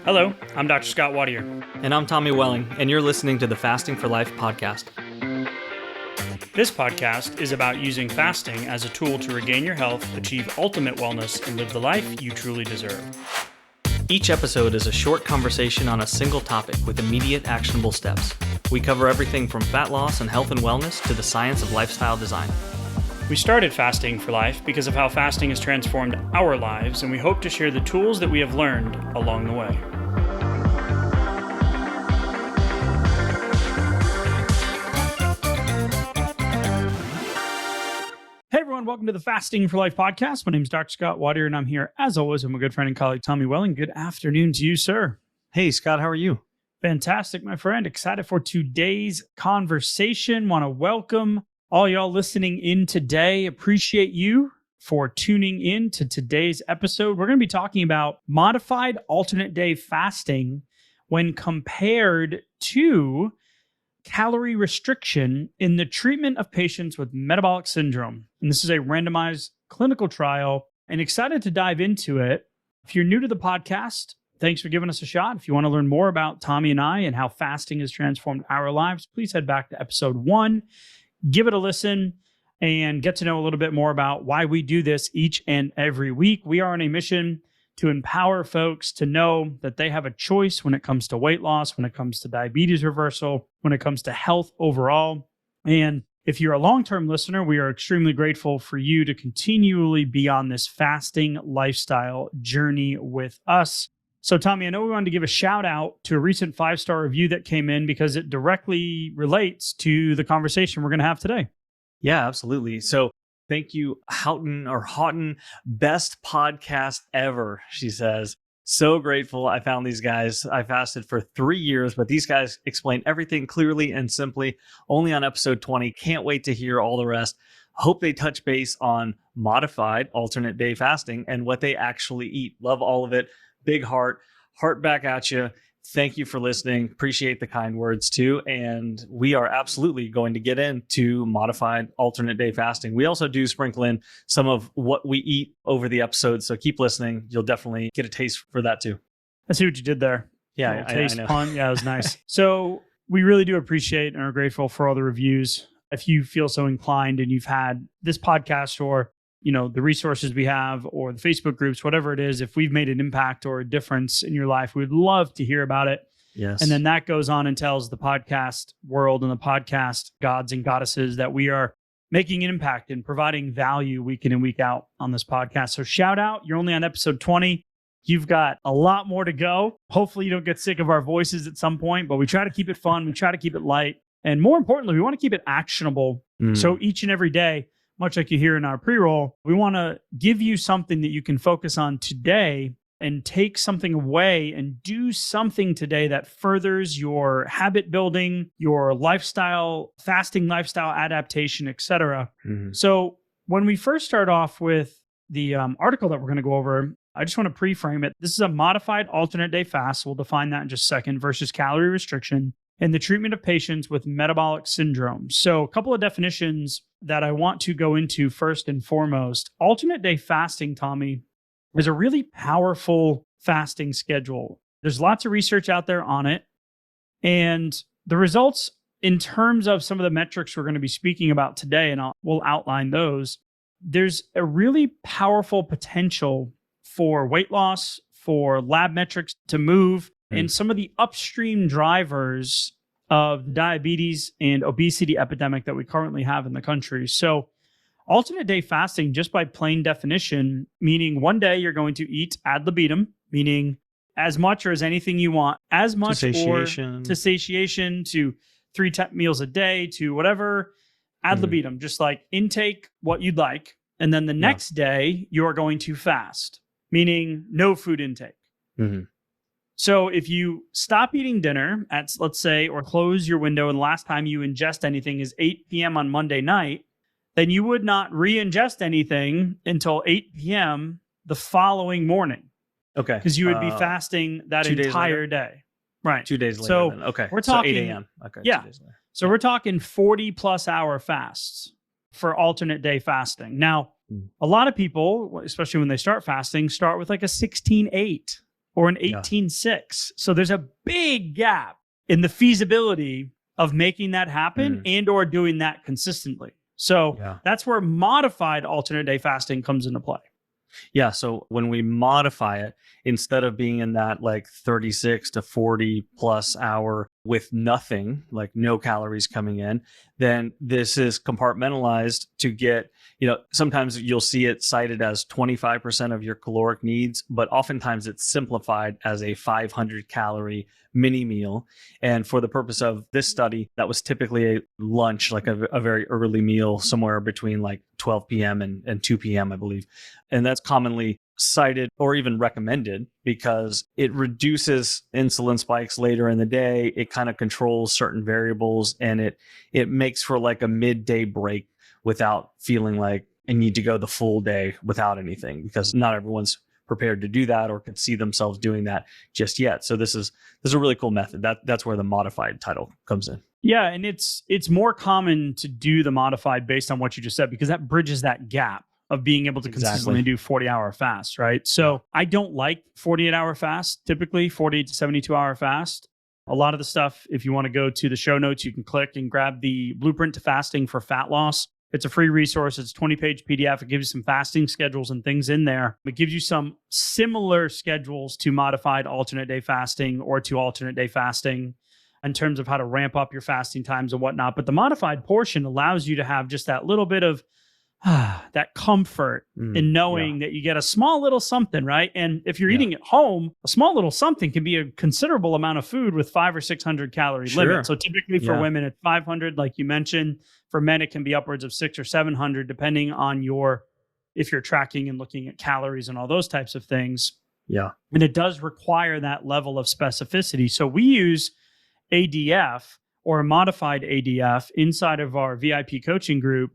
Hello, I'm Dr. Scott Wadier. And I'm Tommy Welling, and you're listening to the Fasting for Life podcast. This podcast is about using fasting as a tool to regain your health, achieve ultimate wellness, and live the life you truly deserve. Each episode is a short conversation on a single topic with immediate actionable steps. We cover everything from fat loss and health and wellness to the science of lifestyle design. We started Fasting for Life because of how fasting has transformed our lives, and we hope to share the tools that we have learned along the way. Hey everyone, welcome to the Fasting for Life podcast. My name is Dr. Scott Wadier, and I'm here, as always, with my good friend and colleague, Tommy Welling. Good afternoon to you, sir. Hey, Scott, how are you? Fantastic, my friend. Excited for today's conversation. Want to welcome all y'all listening in today. Appreciate you for tuning in to today's episode. We're going to be talking about modified alternate day fasting when compared to calorie restriction in the treatment of patients with metabolic syndrome. And this is a randomized clinical trial, and excited to dive into it. If you're new to the podcast, thanks for giving us a shot. If you want to learn more about Tommy and I and how fasting has transformed our lives, please head back to episode 1. Give it a listen and get to know a little bit more about why we do this each and every week. We are on a mission to empower folks to know that they have a choice when it comes to weight loss, when it comes to diabetes reversal, when it comes to health overall. And if you're a long-term listener, we are extremely grateful for you to continually be on this fasting lifestyle journey with us. So, Tommy, I know we wanted to give a shout out to a recent 5-star review that came in because it directly relates to the conversation we're going to have today. Yeah, absolutely. So thank you, Houghton, best podcast ever, she says. So grateful I found these guys. I fasted for 3 years, but these guys explain everything clearly and simply only on episode 20. Can't wait to hear all the rest. Hope they touch base on modified alternate day fasting and what they actually eat. Love all of it. Big heart back at you. Thank you for listening. Appreciate the kind words too. And we are absolutely going to get into modified alternate day fasting. We also do sprinkle in some of what we eat over the episode. So keep listening. You'll definitely get a taste for that too. I see what you did there. Yeah, taste I know. Pun. Yeah, it was nice. So we really do appreciate and are grateful for all the reviews. If you feel so inclined and you've had this podcast or the resources we have or the Facebook groups, whatever it is, if we've made an impact or a difference in your life, we'd love to hear about it. Yes. And then that goes on and tells the podcast world and the podcast gods and goddesses that we are making an impact and providing value week in and week out on this podcast. So shout out, you're only on episode 20. You've got a lot more to go. Hopefully you don't get sick of our voices at some point, but we try to keep it fun. We try to keep it light. And more importantly, we want to keep it actionable. So each and every day, much like you hear in our pre-roll, we want to give you something that you can focus on today and take something away and do something today that furthers your habit building, your lifestyle, fasting lifestyle adaptation, etc. So when we first start off with the article that we're going to go over, I just want to pre-frame it. This is a modified alternate day fast. We'll define that in just a second versus calorie restriction in the treatment of patients with metabolic syndrome. So a couple of definitions that I want to go into first and foremost. Alternate day fasting, Tommy, is a really powerful fasting schedule. There's lots of research out there on it. And the results in terms of some of the metrics we're going to be speaking about today, and we'll outline those, there's a really powerful potential for weight loss, for lab metrics to move, and some of the upstream drivers of diabetes and obesity epidemic that we currently have in the country. So alternate day fasting, just by plain definition, meaning one day you're going to eat ad libitum, meaning as much or as anything you want, as much to satiation, to 3 meals a day, to whatever, ad libitum, just like intake what you'd like. And then the next day you're going to fast, meaning no food intake. So if you stop eating dinner at, let's say, or close your window and the last time you ingest anything is 8 p.m. on Monday night, then you would not re-ingest anything until 8 p.m. the following morning. Okay. Because you would be fasting that entire day. Right. 2 days later. So then. Okay. We're talking, so 8 a.m. Okay. Yeah. 2 days later. So we're talking 40 plus hour fasts for alternate day fasting. Now, a lot of people, especially when they start fasting, start with like a 16-8 or an Yeah. 18.6. So there's a big gap in the feasibility of making that happen and or doing that consistently. So Yeah. that's where modified alternate day fasting comes into play. Yeah. So when we modify it, instead of being in that like 36 to 40 plus hour with nothing, like no calories coming in, then this is compartmentalized to get, sometimes you'll see it cited as 25% of your caloric needs, but oftentimes it's simplified as a 500 calorie mini meal. And for the purpose of this study, that was typically a lunch, like a very early meal, somewhere between like 12 p.m. and 2 p.m., I believe. And that's commonly cited or even recommended because it reduces insulin spikes later in the day. It kind of controls certain variables, and it makes for like a midday break without feeling like I need to go the full day without anything, because not everyone's prepared to do that or could see themselves doing that just yet. So this is a really cool method. That's where the modified title comes in. Yeah, and it's more common to do the modified based on what you just said, because that bridges that gap of being able to consistently do 40-hour fasts, right? So I don't like 48-hour fast, typically 48 to 72-hour fast. A lot of the stuff, if you want to go to the show notes, you can click and grab the Blueprint to Fasting for Fat Loss. It's a free resource. It's a 20-page PDF. It gives you some fasting schedules and things in there. It gives you some similar schedules to modified alternate day fasting or to alternate day fasting in terms of how to ramp up your fasting times and whatnot. But the modified portion allows you to have just that little bit of that comfort in knowing that you get a small little something, right? And if you're eating at home, a small little something can be a considerable amount of food with 500 or 600 calorie limit. So typically for women, it's 500, like you mentioned. For men, it can be upwards of 600 or 700, depending on if you're tracking and looking at calories and all those types of things. Yeah. And it does require that level of specificity. So we use ADF or a modified ADF inside of our VIP coaching group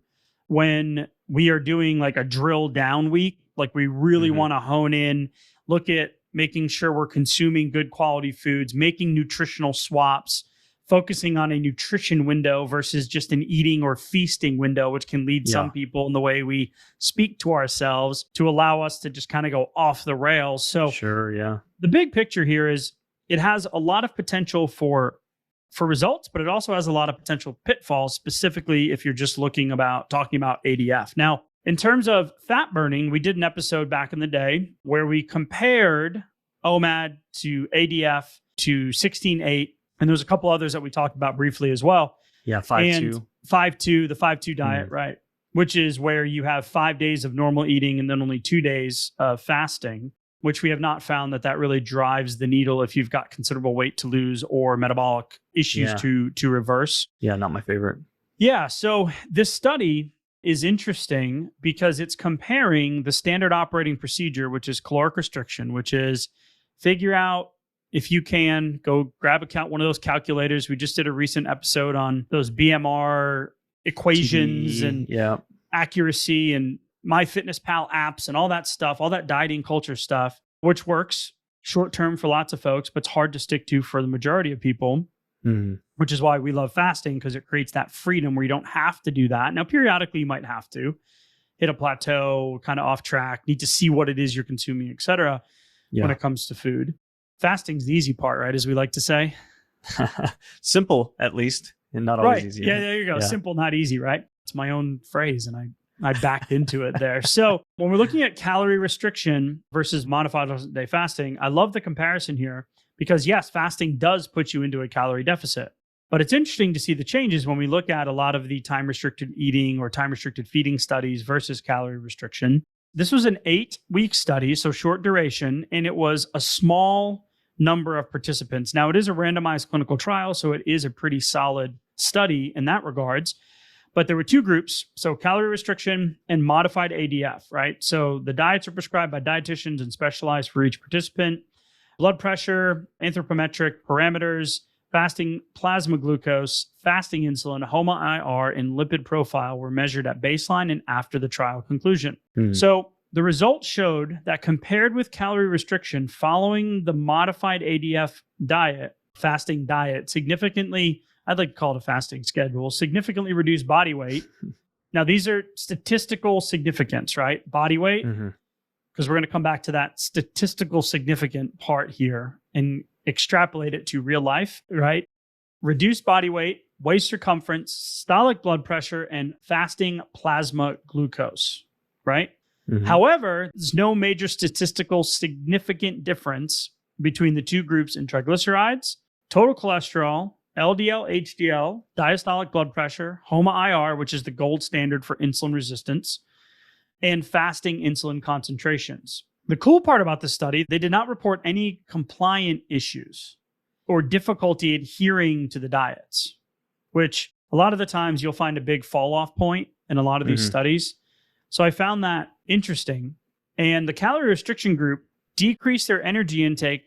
when we are doing like a drill down week. Like we really want to hone in, look at making sure we're consuming good quality foods, making nutritional swaps, focusing on a nutrition window versus just an eating or feasting window, which can lead some people in the way we speak to ourselves to allow us to just kind of go off the rails. So the big picture here is it has a lot of potential for results, but it also has a lot of potential pitfalls, specifically if you're just talking about ADF. Now, in terms of fat burning, we did an episode back in the day where we compared OMAD to ADF to 16-8, and there was a couple others that we talked about briefly as well. Yeah, 5-2. 5-2, the 5-2 diet, right? Which is where you have 5 days of normal eating and then only 2 days of fasting, which we have not found that really drives the needle if you've got considerable weight to lose or metabolic issues to reverse. Yeah, not my favorite. Yeah, so this study is interesting because it's comparing the standard operating procedure, which is caloric restriction, which is figure out, if you can, go grab one of those calculators. We just did a recent episode on those BMR equations and accuracy and MyFitnessPal apps and all that stuff, all that dieting culture stuff, which works short-term for lots of folks, but it's hard to stick to for the majority of people, which is why we love fasting, because it creates that freedom where you don't have to do that. Now, periodically, you might have to hit a plateau, kind of off track, need to see what it is you're consuming, et cetera, when it comes to food. Fasting's the easy part, right? As we like to say. Simple, at least, and not always easy. Yeah, there you go. Yeah. Simple, not easy, right? It's my own phrase, and I backed into it there. So when we're looking at calorie restriction versus modified alternate day fasting, I love the comparison here because yes, fasting does put you into a calorie deficit, but it's interesting to see the changes when we look at a lot of the time restricted eating or time restricted feeding studies versus calorie restriction. This was an 8-week study, so short duration, and it was a small number of participants. Now, it is a randomized clinical trial, so it is a pretty solid study in that regards. But there were 2 groups, so calorie restriction and modified ADF, right? So the diets are prescribed by dietitians and specialized for each participant. Blood pressure, anthropometric parameters, fasting plasma glucose, fasting insulin, HOMA-IR, and lipid profile were measured at baseline and after the trial conclusion. So the results showed that compared with calorie restriction following the modified ADF diet, fasting diet, significantly, I'd like to call it a fasting schedule, significantly reduced body weight. Now, these are statistical significance, right? Body weight, because we're going to come back to that statistical significant part here and extrapolate it to real life, right? Reduced body weight, waist circumference, systolic blood pressure, and fasting plasma glucose, right? Mhm. However, there's no major statistical significant difference between the two groups in triglycerides, total cholesterol, LDL, HDL, diastolic blood pressure, HOMA-IR, which is the gold standard for insulin resistance, and fasting insulin concentrations. The cool part about this study, they did not report any compliant issues or difficulty adhering to the diets, which a lot of the times you'll find a big fall off point in a lot of these studies. So I found that interesting. And the calorie restriction group decreased their energy intake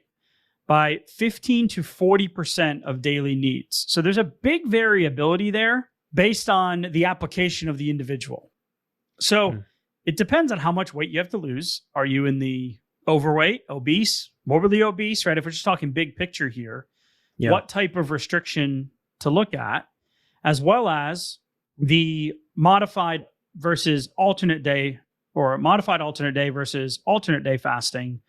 by 15 to 40% of daily needs. So there's a big variability there based on the application of the individual. So it depends on how much weight you have to lose. Are you in the overweight, obese, morbidly obese, right? If we're just talking big picture here, what type of restriction to look at, as well as the modified versus alternate day, or modified alternate day versus alternate day fasting,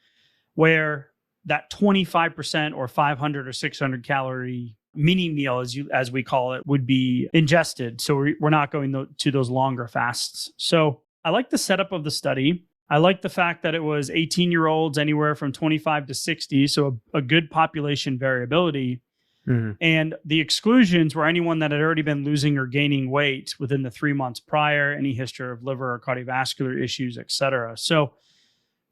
where that 25% or 500 or 600 calorie mini meal, as we call it, would be ingested. So we're not going to those longer fasts. So I like the setup of the study. I like the fact that it was 18-year-olds anywhere from 25 to 60. So a good population variability. And the exclusions were anyone that had already been losing or gaining weight within the 3 months prior, any history of liver or cardiovascular issues, et cetera. So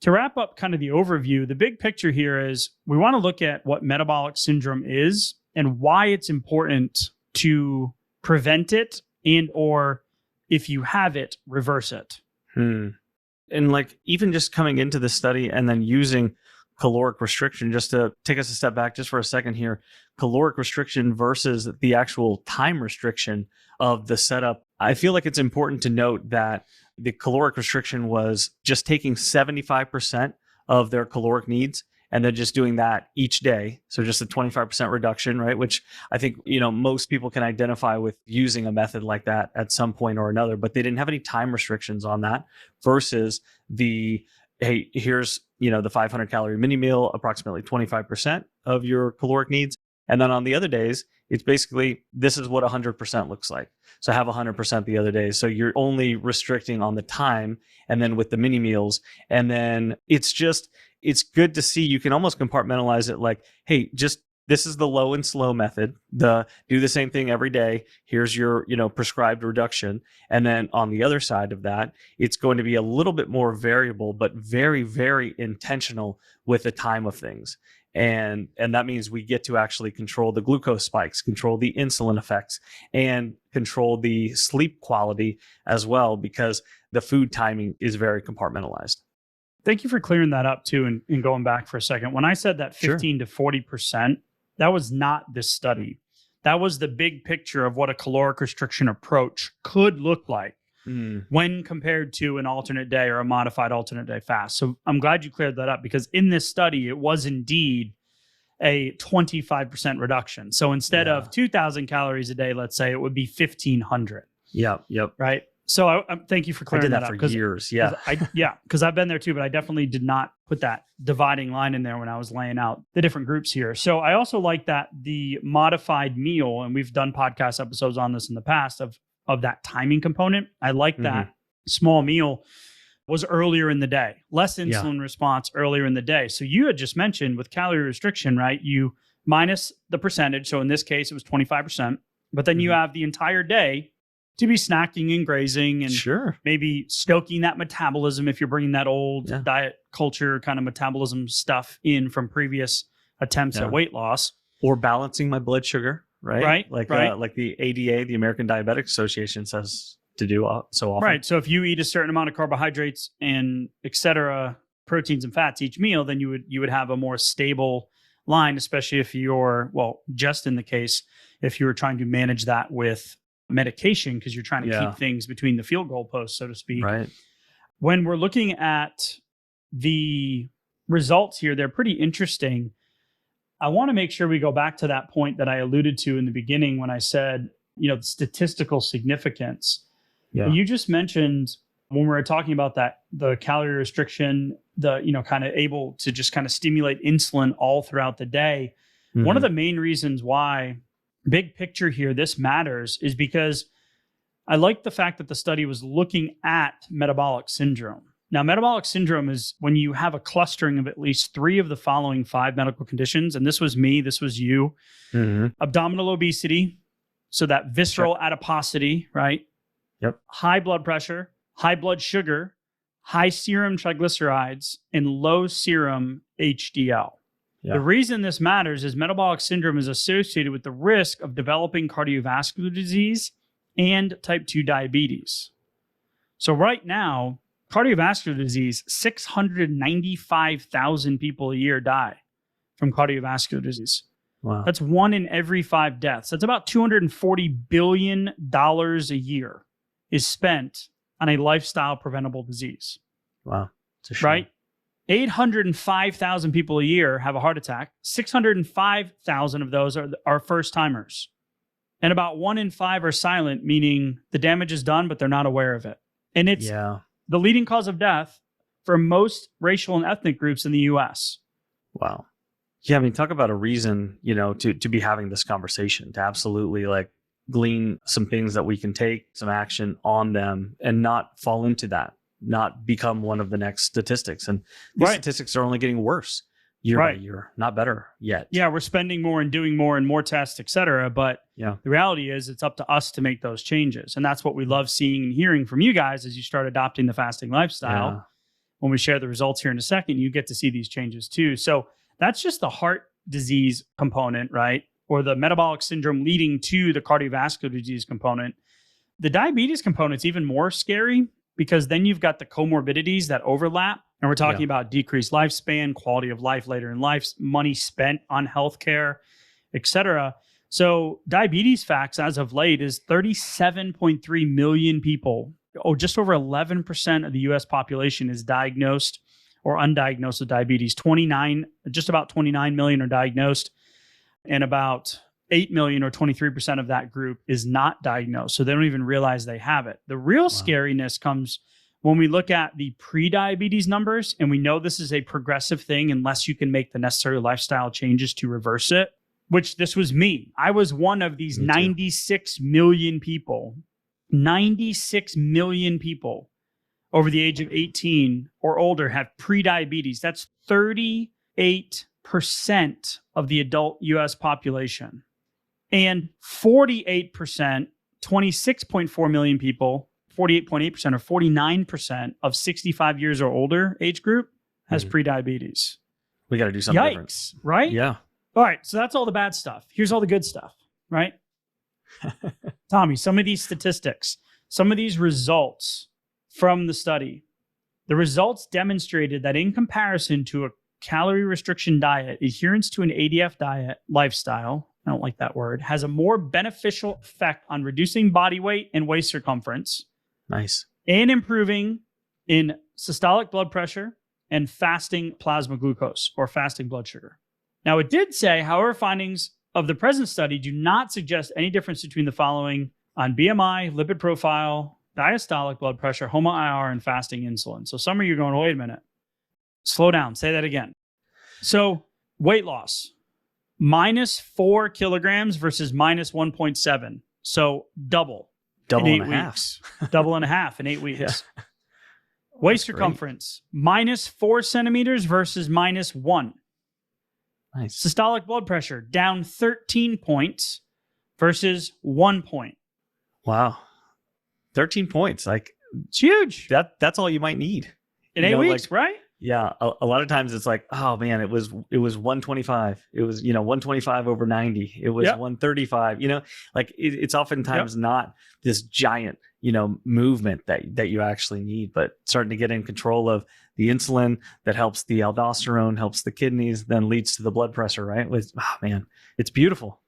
to wrap up kind of the overview, the big picture here is we want to look at what metabolic syndrome is and why it's important to prevent it, and or if you have it, reverse it. And like even just coming into the study and then using caloric restriction, just to take us a step back just for a second here, caloric restriction versus the actual time restriction of the setup. I feel like it's important to note that the caloric restriction was just taking 75% of their caloric needs and then just doing that each day. So just a 25% reduction, right? Which I think, most people can identify with using a method like that at some point or another, but they didn't have any time restrictions on that versus the, hey, here's, the 500 calorie mini meal, approximately 25% of your caloric needs. And then on the other days, it's basically, this is what 100% looks like. So have 100% the other days. So you're only restricting on the time, and then with the mini meals. And then it's good to see, you can almost compartmentalize it like, hey, this is the low and slow method. Do the same thing every day. Here's your, prescribed reduction. And then on the other side of that, it's going to be a little bit more variable, but very, very intentional with the time of things. And that means we get to actually control the glucose spikes, control the insulin effects, and control the sleep quality as well, because the food timing is very compartmentalized. Thank you for clearing that up too, and going back for a second. When I said that 15 to 40%, that was not this study. That was the big picture of what a caloric restriction approach could look like when compared to an alternate day or a modified alternate day fast. So I'm glad you cleared that up, because in this study, it was indeed a 25% reduction. So instead of 2,000 calories a day, let's say, it would be 1,500. Yep. Right. So I thank you for clearing that up. I did that for years. Because I've been there too, but I definitely did not put that dividing line in there when I was laying out the different groups here. So I also like that the modified meal, and we've done podcast episodes on this in the past, of that timing component. I like that small meal was earlier in the day, less insulin response earlier in the day. So you had just mentioned with calorie restriction, right? You minus the percentage. So in this case, it was 25%, but then you have the entire day to be snacking and grazing and maybe stoking that metabolism if you're bringing that old diet culture kind of metabolism stuff in from previous attempts at weight loss. Or balancing my blood sugar, right? Like the ADA, the American Diabetic Association, says to do so often. Right. So if you eat a certain amount of carbohydrates and et cetera, proteins and fats each meal, then you would have a more stable line, especially if you're, just in the case, if you were trying to manage that with medication, because you're trying to keep things between the field goal posts, so to speak. Right. When we're looking at the results here, they're pretty interesting. I want to make sure we go back to that point that I alluded to in the beginning when I said, the statistical significance. Yeah. You just mentioned when we were talking about that, the calorie restriction, the, kind of able to just kind of stimulate insulin all throughout the day. One of the main reasons why, big picture here, this matters is because I like the fact that the study was looking at metabolic syndrome. Now, metabolic syndrome is when you have a clustering of at least 3 of the following 5 medical conditions. And this was me, this was you. Abdominal obesity, so that visceral adiposity, right? Yep. High blood pressure, high blood sugar, high serum triglycerides, and low serum HDL. The reason this matters is metabolic syndrome is associated with the risk of developing cardiovascular disease and type 2 diabetes. So right now, cardiovascular disease, 695,000 people a year die from cardiovascular disease. Wow. That's 1 in every 5 deaths. That's about $240 billion a year is spent on a lifestyle preventable disease. Wow. It's a shame. Right? 805,000 people a year have a heart attack. 605,000 of those are first timers. And about 1 in 5 are silent, meaning the damage is done, but they're not aware of it. And it's the leading cause of death for most racial and ethnic groups in the US. Wow. Yeah, I mean, talk about a reason, to be having this conversation, to absolutely glean some things that we can take some action on them and not fall into that, not become one of the next statistics. And these statistics are only getting worse year by year, not better yet. Yeah, we're spending more and doing more and more tests, et cetera. But the reality is it's up to us to make those changes. And that's what we love seeing and hearing from you guys as you start adopting the fasting lifestyle. Yeah. When we share the results here in a second, you get to see these changes too. So that's just the heart disease component, right? Or the metabolic syndrome leading to the cardiovascular disease component. The diabetes component's even more scary because then you've got the comorbidities that overlap. And we're talking about decreased lifespan, quality of life later in life, money spent on healthcare, et cetera. So diabetes facts as of late is 37.3 million people. Just over 11% of the US population is diagnosed or undiagnosed with diabetes. Just about 29 million are diagnosed, and about 8 million or 23% of that group is not diagnosed. So they don't even realize they have it. The real scariness comes when we look at the pre-diabetes numbers, and we know this is a progressive thing unless you can make the necessary lifestyle changes to reverse it, which this was me. I was one of these 96 million people. 96 million people over the age of 18 or older have pre-diabetes. That's 38% of the adult US population. And 48%, 26.4 million people, 48.8% or 49% of 65 years or older age group has pre-diabetes. We got to do something different. Right? Yeah. All right. So that's all the bad stuff. Here's all the good stuff, right? Tommy, some of these statistics, some of these results from the study, the results demonstrated that in comparison to a calorie restriction diet, adherence to an ADF diet lifestyle, I don't like that word, has a more beneficial effect on reducing body weight and waist circumference. Nice. And improving in systolic blood pressure and fasting plasma glucose or fasting blood sugar. Now, it did say, however, findings of the present study do not suggest any difference between the following on BMI, lipid profile, diastolic blood pressure, HOMA-IR, and fasting insulin. So some of you are going, wait a minute. Slow down. Say that again. So weight loss, -4 kilograms versus -1.7. So double Double in and a half. Double and a half in 8 weeks. Yeah. Waist circumference, -4 centimeters versus -1. Nice. Systolic blood pressure, down 13 points versus 1 point. Wow. 13 points. It's huge. That's all you might need. In 8 weeks, right? Yeah. A lot of times it's like, oh man, it was 125. It was, 125 over 90. It was 135, it's oftentimes not this giant, movement that you actually need, but starting to get in control of the insulin that helps the aldosterone, helps the kidneys, then leads to the blood pressure, right? It's beautiful.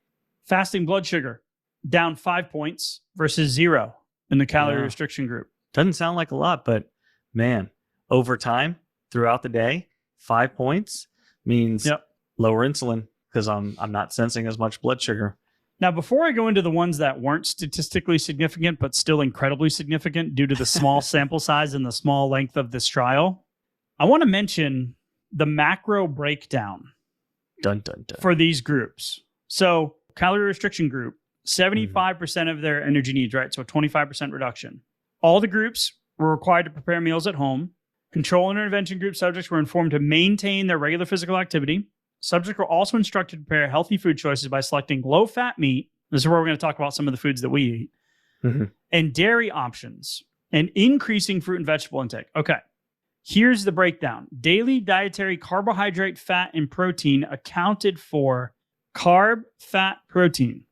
Fasting blood sugar, down 5 points versus 0 in the calorie restriction group. Doesn't sound like a lot, but man, over time, throughout the day, 5 points means lower insulin because I'm not sensing as much blood sugar. Now, before I go into the ones that weren't statistically significant, but still incredibly significant due to the small sample size and the small length of this trial, I want to mention the macro breakdown Dun, dun, dun. for these groups. So calorie restriction group, 75% of their energy needs, right? So a 25% reduction. All the groups were required to prepare meals at home. Control and intervention group subjects were informed to maintain their regular physical activity. Subjects were also instructed to prepare healthy food choices by selecting low-fat meat. This is where we're going to talk about some of the foods that we eat. And dairy options, and increasing fruit and vegetable intake. Okay, here's the breakdown. Daily dietary carbohydrate, fat, and protein accounted for carb, fat, protein.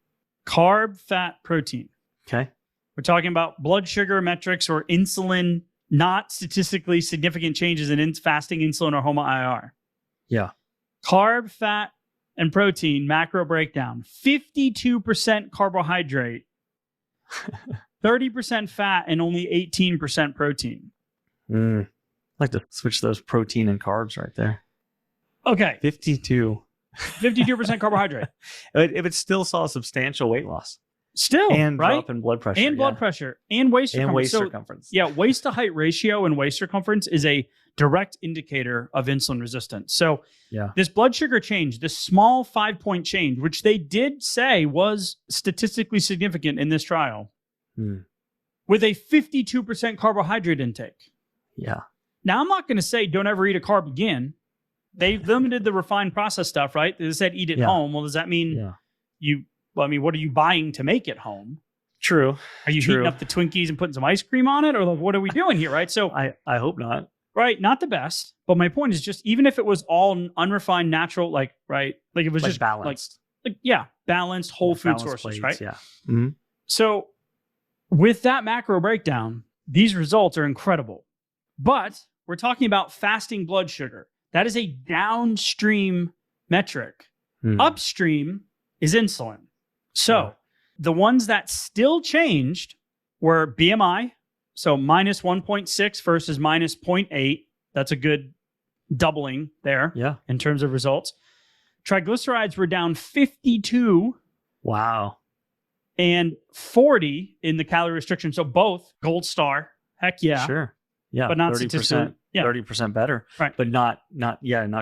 Carb, fat, protein. Okay. We're talking about blood sugar metrics or insulin, not statistically significant changes in fasting insulin or HOMA-IR. Yeah. Carb, fat, and protein macro breakdown. 52% carbohydrate, 30% fat, and only 18% protein. I'd like to switch those protein and carbs right there. Okay. 52% carbohydrate. It would still saw substantial weight loss. Still, And right? drop in blood pressure. And blood pressure and waist circumference. And waist So, circumference. yeah, waist to height ratio and waist circumference is a direct indicator of insulin resistance. So this blood sugar change, this small 5-point change, which they did say was statistically significant in this trial, with a 52% carbohydrate intake. Yeah. Now, I'm not going to say don't ever eat a carb again. They limited the refined processed stuff, right? They said eat at home. Well, does that mean what are you buying to make at home? True. Are you heating up the Twinkies and putting some ice cream on it? Or like, what are we doing here, right? So I hope not. Right, not the best. But my point is just, even if it was all unrefined, natural, like it was just balanced. Balanced whole food balanced sources, plates, right? Yeah. Mm-hmm. So with that macro breakdown, these results are incredible. But we're talking about fasting blood sugar. That is a downstream metric. Upstream is insulin. So the ones that still changed were BMI. So minus 1.6 versus minus 0.8. That's a good doubling there in terms of results. Triglycerides were down 52. Wow. And 40 in the calorie restriction. So both gold star. Heck yeah. Sure. Yeah. But not 30%. 30% better. Right. But not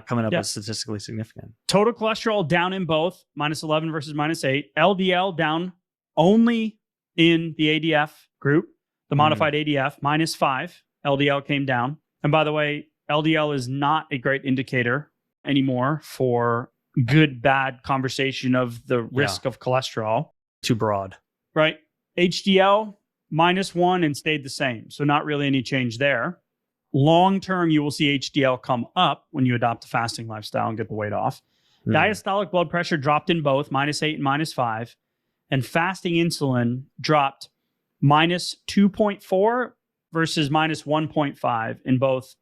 coming up as statistically significant. Total cholesterol down in both, minus 11 versus minus 8. LDL down only in the ADF group. The modified ADF, minus 5. LDL came down. And by the way, LDL is not a great indicator anymore for good, bad conversation of the risk of cholesterol. Too broad. Right. HDL, minus 1 and stayed the same. So not really any change there. Long term, you will see HDL come up when you adopt a fasting lifestyle and get the weight off. Diastolic blood pressure dropped in both, minus 8 and minus 5. And fasting insulin dropped minus 2.4 versus minus 1.5 in both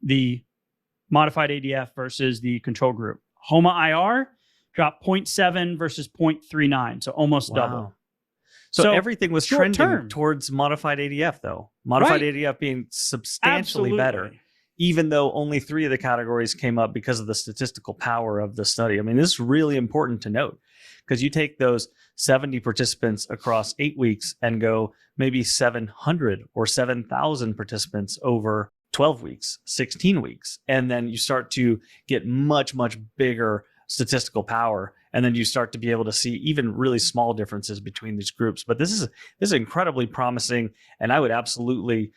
the modified ADF versus the control group. HOMA-IR dropped 0.7 versus 0.39, so almost double. So everything was trending towards modified ADF, though. Modified ADF being substantially better, even though only 3 of the categories came up because of the statistical power of the study. I mean, this is really important to note, because you take those 70 participants across 8 weeks and go maybe 700 or 7,000 participants over 12 weeks, 16 weeks. And then you start to get much, much bigger statistical power. And then you start to be able to see even really small differences between these groups. But this is incredibly promising. And I would absolutely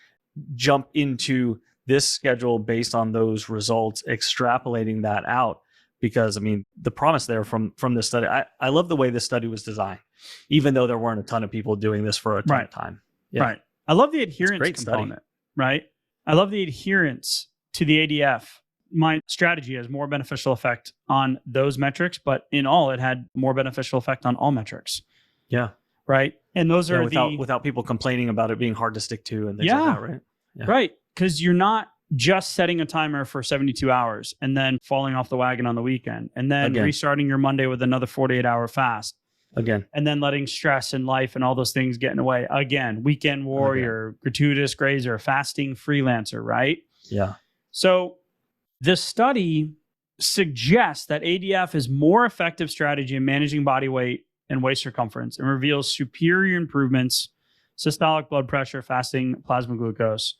jump into this schedule based on those results, extrapolating that out. Because, I mean, the promise there from this study, I love the way this study was designed, even though there weren't a ton of people doing this for a ton of time. Yeah. Right. I love the adherence component, right? I love the adherence to the ADF. My strategy has more beneficial effect on those metrics, but in all, it had more beneficial effect on all metrics. Yeah. Right. And those are without people complaining about it being hard to stick to and things like that, right? Yeah. Right. Because you're not just setting a timer for 72 hours and then falling off the wagon on the weekend and then restarting your Monday with another 48-hour fast. Again. And then letting stress and life and all those things get in the way. Again, weekend warrior, gratuitous grazer, fasting freelancer, right? Yeah. So the study suggests that ADF is more effective strategy in managing body weight in waist circumference and reveals superior improvements, systolic blood pressure, fasting plasma glucose.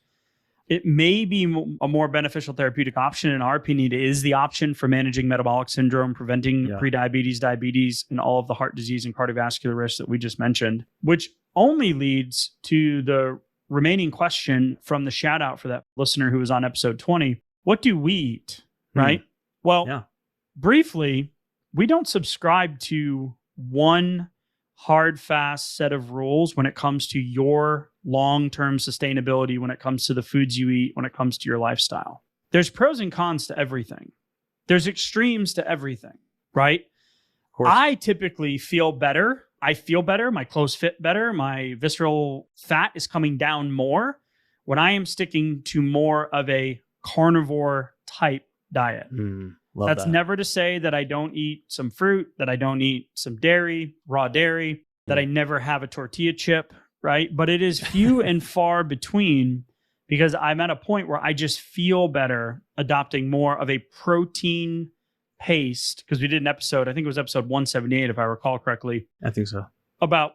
It may be a more beneficial therapeutic option. In our opinion, it is the option for managing metabolic syndrome, preventing prediabetes, diabetes, and all of the heart disease and cardiovascular risks that we just mentioned, which only leads to the remaining question from the shout out for that listener who was on episode 20. What do we eat? Right? Well, briefly, we don't subscribe to one hard, fast set of rules when it comes to your long-term sustainability, when it comes to the foods you eat, when it comes to your lifestyle. There's pros and cons to everything. There's extremes to everything, right? I typically feel better. I feel better. My clothes fit better. My visceral fat is coming down more when I am sticking to more of a carnivore type diet. That's never to say that I don't eat some fruit, that I don't eat some dairy, raw dairy, that I never have a tortilla chip, right? But it is few and far between, because I'm at a point where I just feel better adopting more of a protein paste, because we did an episode, I think it was episode 178, if I recall correctly. I think so. About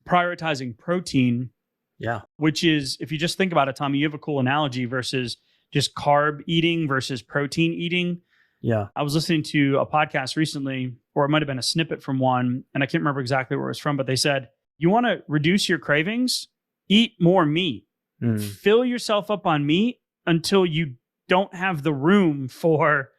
prioritizing protein. Yeah. Which is, if you just think about it, Tommy, you have a cool analogy versus just carb eating versus protein eating. Yeah. I was listening to a podcast recently, or it might have been a snippet from one, and I can't remember exactly where it was from, but they said, you want to reduce your cravings? Eat more meat. Fill yourself up on meat until you don't have the room for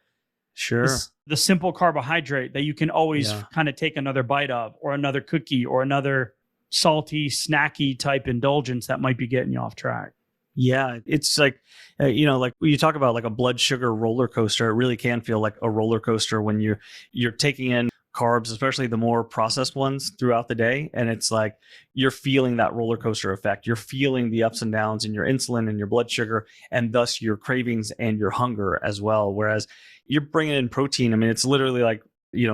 the simple carbohydrate that you can always kind of take another bite of, or another cookie, or another salty, snacky type indulgence that might be getting you off track. Yeah, it's like, like when you talk about like a blood sugar roller coaster, it really can feel like a roller coaster when you're taking in carbs, especially the more processed ones throughout the day. And it's like, you're feeling that roller coaster effect. You're feeling the ups and downs in your insulin and your blood sugar, and thus your cravings and your hunger as well. Whereas you're bringing in protein. I mean, it's literally like,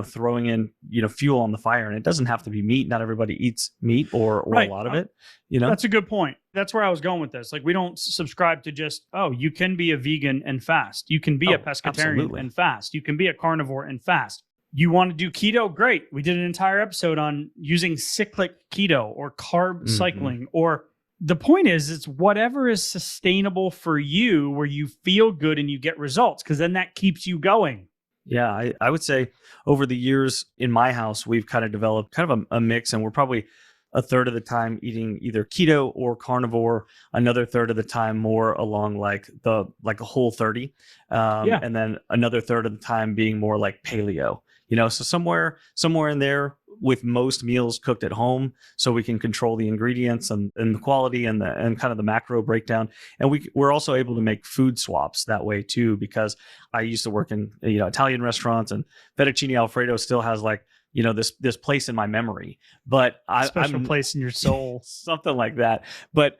throwing in, fuel on the fire, and it doesn't have to be meat. Not everybody eats meat or a lot of it, That's a good point. That's where I was going with this. Like, we don't subscribe to just, you can be a vegan and fast. You can be a pescatarian and fast. You can be a carnivore and fast. You want to do keto? Great. We did an entire episode on using cyclic keto or carb cycling. Or the point is, it's whatever is sustainable for you, where you feel good and you get results, because then that keeps you going. Yeah, I would say over the years in my house, we've kind of developed kind of a mix, and we're probably a third of the time eating either keto or carnivore, another third of the time more along like a Whole30, and then another third of the time being more like paleo. So somewhere in there, with most meals cooked at home, so we can control the ingredients and the quality and kind of the macro breakdown. And we're also able to make food swaps that way too, because I used to work in Italian restaurants, and fettuccine Alfredo still has like this place in my memory, but special place in your soul, something like that. But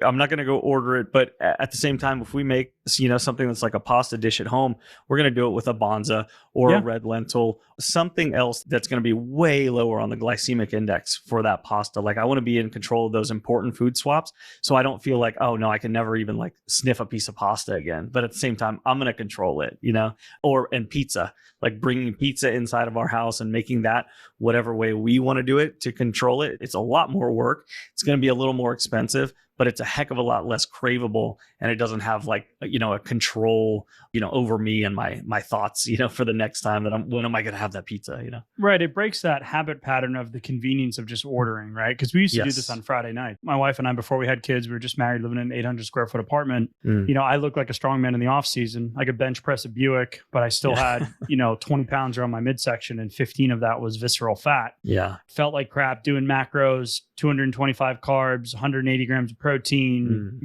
I'm not going to go order it. But at the same time, if we make something that's like a pasta dish at home, we're going to do it with a bonza or a red lentil, something else that's going to be way lower on the glycemic index for that pasta. Like, I want to be in control of those important food swaps, so I don't feel like, oh no, I can never even like sniff a piece of pasta again. But at the same time, I'm going to control it, and pizza, like bringing pizza inside of our house and making that whatever way we want to do it to control it. It's a lot more work. It's going to be a little more expensive, but it's a heck of a lot less craveable, and it doesn't have like, a control, over me and my thoughts, for the next time that when am I going to have that pizza, Right. It breaks that habit pattern of the convenience of just ordering, right? Because we used to do this on Friday night. My wife and I, before we had kids, we were just married, living in an 800 square foot apartment. I look like a strong man in the off season. I could bench press a Buick, but I still had, 20 pounds around my midsection, and 15 of that was visceral fat. Yeah. Felt like crap doing macros, 225 carbs, 180 grams of protein,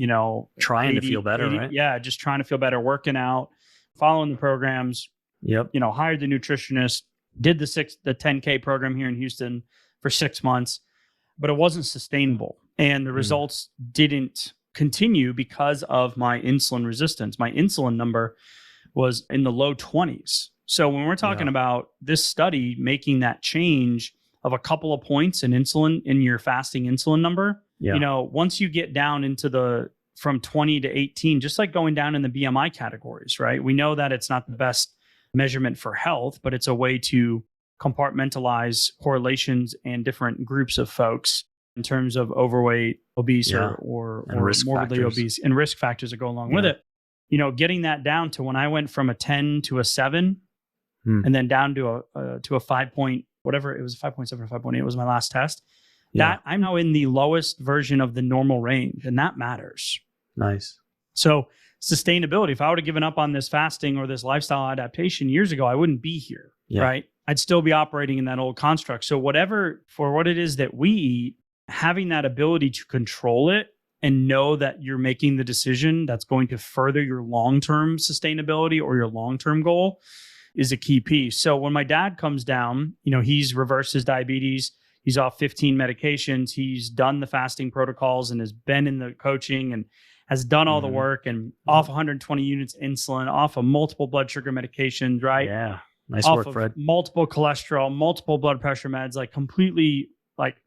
trying to feel better, right? Yeah. Just trying to feel better, working out, following the programs. Yep. Hired the nutritionist, did the 10K program here in Houston for 6 months, but it wasn't sustainable. And the results didn't continue because of my insulin resistance. My insulin number was in the low 20s. So when we're talking about this study making that change of a couple of points in insulin in your fasting insulin number, once you get down into from 20 to 18, just like going down in the BMI categories, right? We know that it's not the best measurement for health, but it's a way to compartmentalize correlations and different groups of folks in terms of overweight, obese, or morbidly obese, and risk factors that go along with it. Getting that down to when I went from a 10 to a 7 and then down to a 5 point, whatever, it was 5.7 or 5.8 was my last test. That I'm now in the lowest version of the normal range, and that matters. Nice. So sustainability, if I would have given up on this fasting or this lifestyle adaptation years ago, I wouldn't be here, right? I'd still be operating in that old construct. So for what it is that we eat, having that ability to control it and know that you're making the decision that's going to further your long-term sustainability or your long-term goal is a key piece. So when my dad comes down, he's reversed his diabetes. He's off 15 medications. He's done the fasting protocols and has been in the coaching and has done all the work and off 120 units insulin, off of multiple blood sugar medications, right? Yeah. Nice off work, of Fred. Multiple cholesterol, multiple blood pressure meds, like completely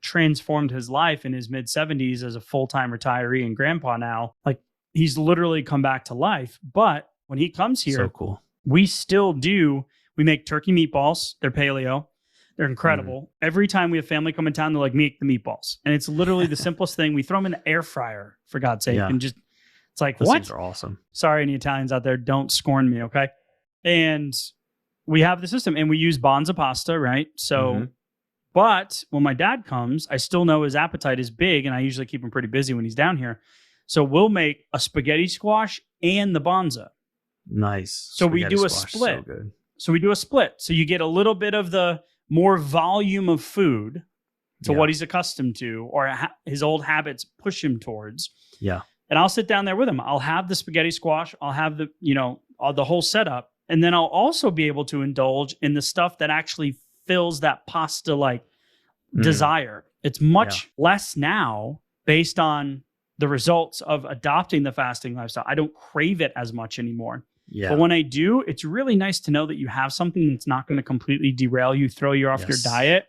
transformed his life in his mid 70s as a full-time retiree and grandpa now. Like he's literally come back to life. But when he comes here, so cool. We make turkey meatballs. They're paleo. They're incredible. Every time we have family come in town, they're like, make the meatballs. And it's literally the simplest thing. We throw them in the air fryer, for God's sake. And just, it's like, those what? Things are awesome. Sorry, any Italians out there, don't scorn me, okay? And we have the system and we use bonza pasta, right? So, but when my dad comes, I still know his appetite is big and I usually keep him pretty busy when he's down here. So we'll make a spaghetti squash and the bonza. Nice. So we do a split. So good. So we do a split. So you get a little bit of the more volume of food to what he's accustomed to or his old habits push him towards. Yeah. And I'll sit down there with him. I'll have the spaghetti squash. I'll have the, the whole setup. And then I'll also be able to indulge in the stuff that actually fills that pasta desire. It's much less now based on the results of adopting the fasting lifestyle. I don't crave it as much anymore. Yeah. But when I do, it's really nice to know that you have something that's not going to completely derail you, throw you off your diet,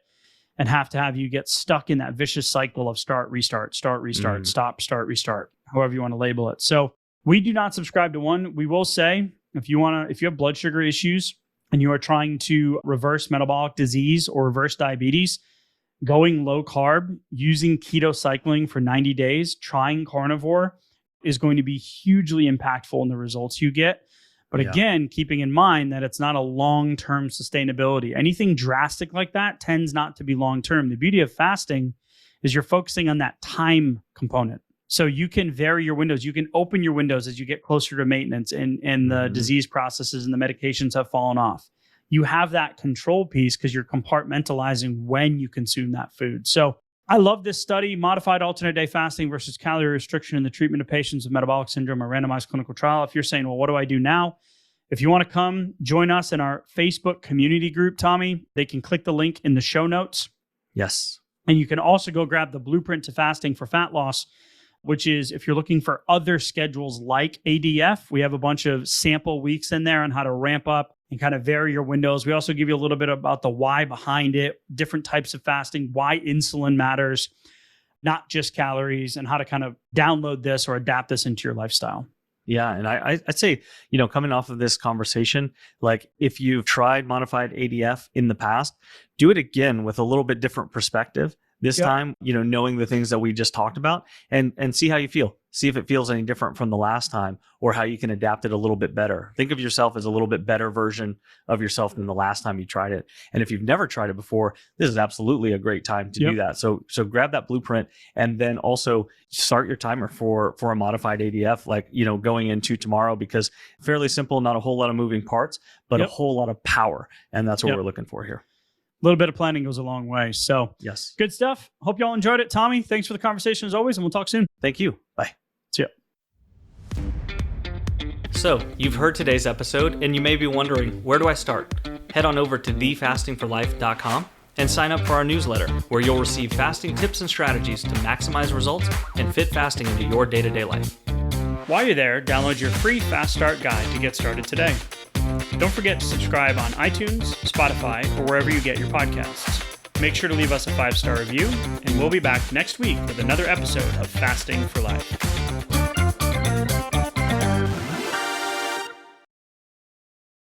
and have you get stuck in that vicious cycle of start, restart, stop, start, restart, however you want to label it. So we do not subscribe to one. We will say, if you have blood sugar issues and you are trying to reverse metabolic disease or reverse diabetes, going low carb, using keto cycling for 90 days, trying carnivore is going to be hugely impactful in the results you get. But again, keeping in mind that it's not a long-term sustainability. Anything drastic like that tends not to be long-term. The beauty of fasting is you're focusing on that time component. So you can vary your windows. You can open your windows as you get closer to maintenance and the disease processes and the medications have fallen off. You have that control piece because you're compartmentalizing when you consume that food. So I love this study, modified alternate day fasting versus calorie restriction in the treatment of patients with metabolic syndrome, a randomized clinical trial. If you're saying, well, what do I do now? If you want to come join us in our Facebook community group, Tommy, they can click the link in the show notes. Yes. And you can also go grab the Blueprint to Fasting for Fat Loss, which is if you're looking for other schedules like ADF, we have a bunch of sample weeks in there on how to ramp up and kind of vary your windows. We also give you a little bit about the why behind it, different types of fasting, why insulin matters, not just calories, and how to kind of download this or adapt this into your lifestyle. Yeah. And I'd say, coming off of this conversation, like if you've tried modified ADF in the past, do it again with a little bit different perspective. This time, knowing the things that we just talked about and see how you feel. See if it feels any different from the last time or how you can adapt it a little bit better. Think of yourself as a little bit better version of yourself than the last time you tried it. And if you've never tried it before, this is absolutely a great time to do that. So grab that blueprint and then also start your timer for a modified ADF, going into tomorrow, because fairly simple, not a whole lot of moving parts, but a whole lot of power. And that's what we're looking for here. A little bit of planning goes a long way. So yes, good stuff. Hope y'all enjoyed it. Tommy, thanks for the conversation as always, and we'll talk soon. Thank you. Bye. See ya. So you've heard today's episode and you may be wondering, where do I start? Head on over to thefastingforlife.com and sign up for our newsletter, where you'll receive fasting tips and strategies to maximize results and fit fasting into your day-to-day life. While you're there, download your free Fast Start guide to get started today. Don't forget to subscribe on iTunes, Spotify, or wherever you get your podcasts. Make sure to leave us a 5-star review, and we'll be back next week with another episode of Fasting for Life.